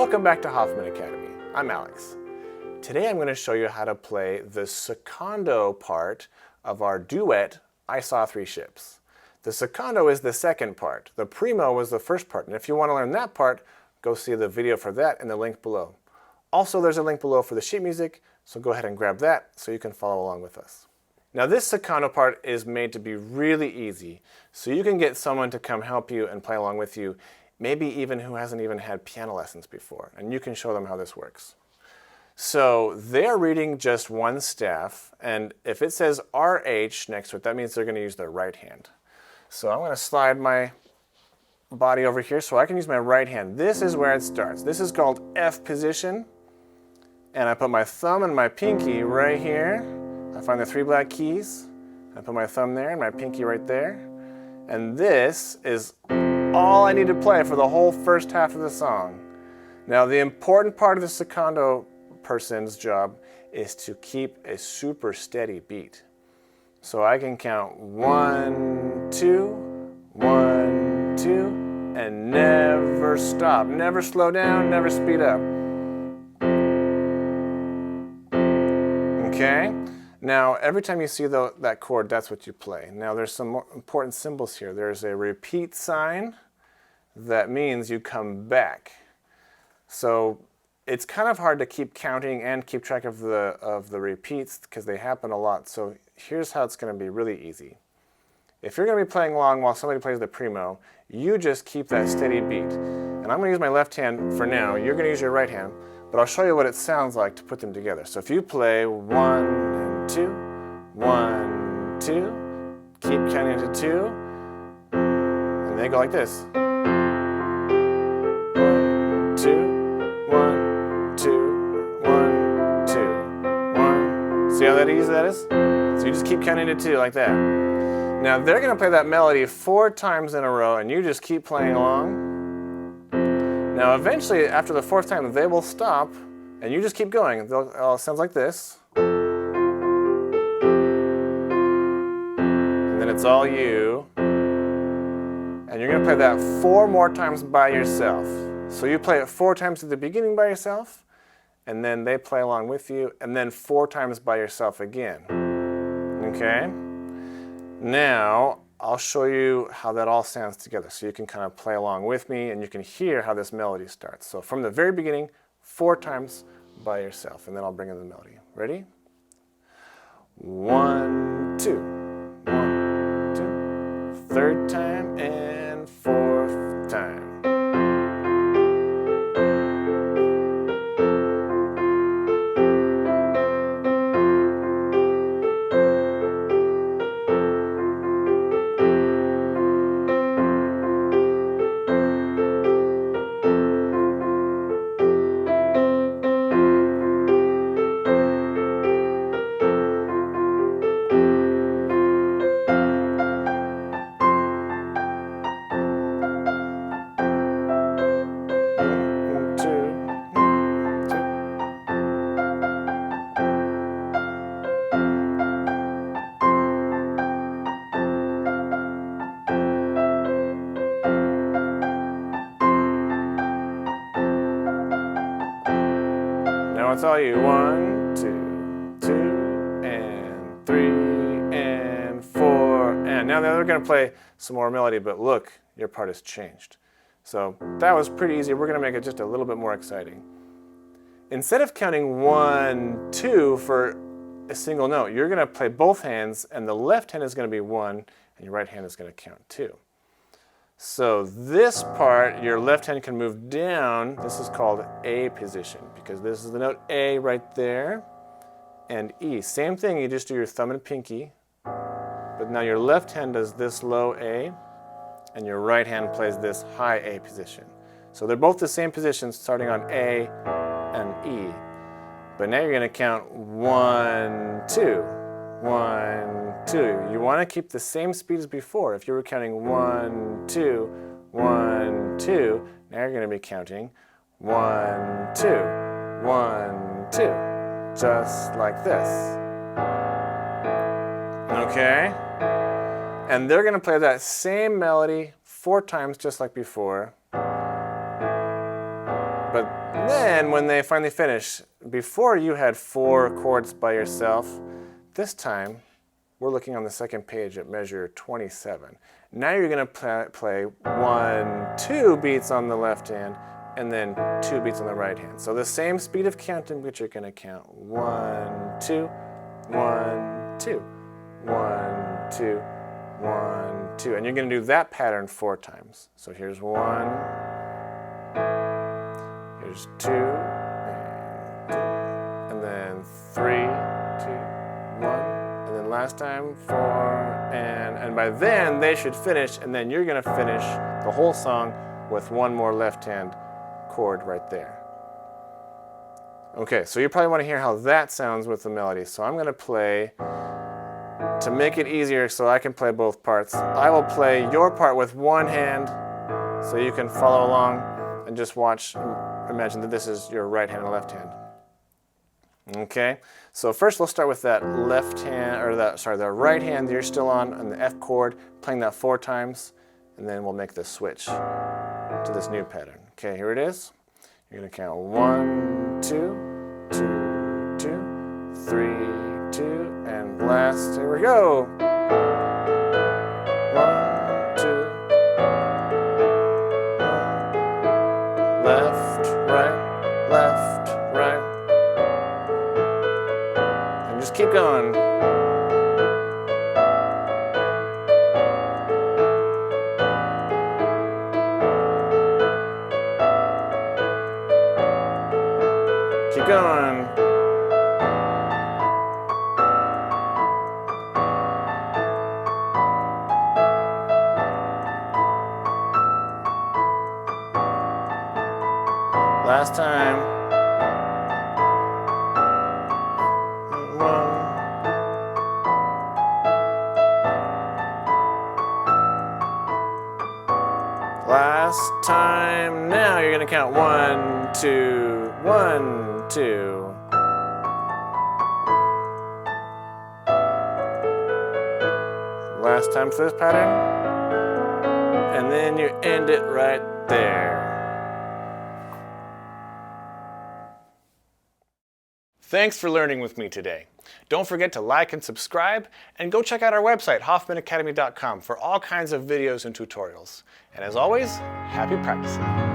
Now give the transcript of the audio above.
Welcome back to Hoffman Academy. I'm Alex. Today I'm going to show you how to play the secondo part of our duet, I Saw Three Ships. The secondo is the second part. The primo was the first part, and if you want to learn that part, go see the video for that in the link below. Also, there's a link below for the sheet music, so go ahead and grab that so you can follow along with us. Now this secondo part is made to be really easy, so you can get someone to come help you and play along with you, maybe even who hasn't even had piano lessons before, and you can show them how this works. So they're reading just one staff, and if it says RH next to it, that means they're going to use their right hand. So I'm going to slide my body over here so I can use my right hand. This is where it starts. This is called F position, and I put my thumb and my pinky right here. I find the three black keys. I put my thumb there and my pinky right there, and this is all I need to play for the whole first half of the song. Now the important part of the secondo person's job is to keep a super steady beat. So I can count 1, 2, 1, 2, and never stop. Never slow down, never speed up. Okay? Now every time you see that chord, that's what you play. Now there's some more important symbols here. There's a repeat sign. That means you come back. So it's kind of hard to keep counting and keep track of the repeats because they happen a lot. So here's how it's going to be really easy. If you're going to be playing along while somebody plays the primo, you just keep that steady beat. And I'm going to use my left hand for now. You're going to use your right hand, but I'll show you what it sounds like to put them together. So if you play 1 and 2, 1, 2, keep counting to 2, and they go like this. 2, 1, 2, 1, 2, 1. See how that easy that is? So you just keep counting to 2 like that. Now they're going to play that melody 4 times in a row, and you just keep playing along. Now eventually, after the 4th time, they will stop, and you just keep going. It sounds like this. And then it's all you. And you're going to play that 4 more times by yourself. So you play it 4 times at the beginning by yourself, and then they play along with you, and then 4 times by yourself again. Okay? Now, I'll show you how that all sounds together so you can kind of play along with me and you can hear how this melody starts. So from the very beginning, 4 times by yourself, and then I'll bring in the melody. Ready? 1, 2, 1, 2, 3rd time and 4th time. Now it's all you. 1, 2, 2, and 3, and 4, and now they're going to play some more melody, but look, your part has changed. So that was pretty easy. We're going to make it just a little bit more exciting. Instead of counting 1, 2 for a single note, you're going to play both hands, and the left hand is going to be 1, and your right hand is going to count 2. So this part, your left hand can move down. This is called A position because this is the note A right there, and E. Same thing, you just do your thumb and pinky, but now your left hand does this low A, and your right hand plays this high A position. So they're both the same position starting on A and E. But now you're going to count 1, 2, 1, 2. You want to keep the same speed as before. If you were counting 1, 2, 1, 2, now you're going to be counting 1, 2, 1, 2, just like this. Okay? And they're going to play that same melody 4 times just like before. But And then when they finally finish, before you had 4 chords by yourself, this time we're looking on the second page at measure 27. Now you're going to play 1, 2 beats on the left hand and then 2 beats on the right hand. So the same speed of counting, but you're going to count 1, 2, 1, 2, 1, 2, 1, 2. And you're going to do that pattern 4 times. So here's 1, here's 2, and then 3, 2, 1. And then last time 4, and by then they should finish, and then you're going to finish the whole song with 1 more left hand chord right there. Okay, so you probably want to hear how that sounds with the melody. So I'm going to play, to make it easier so I can play both parts, I will play your part with one hand so you can follow along and just watch, imagine that this is your right hand and left hand. Okay, so first we'll start with that left hand, or the right hand that you're still on the F chord, playing that 4 times, and then we'll make the switch to this new pattern. Okay, here it is. You're going to count 1, 2, 2, 2, 3, 2, and last, here we go. 1, 2, 1, left, right, left, right. And just keep going. Keep going. Last time. 1. Last time. Now you're going to count 1, 2, 1, 2. Last time for this pattern. And then you end it right there. Thanks for learning with me today. Don't forget to like and subscribe, and go check out our website, HoffmanAcademy.com, for all kinds of videos and tutorials. And as always, happy practicing.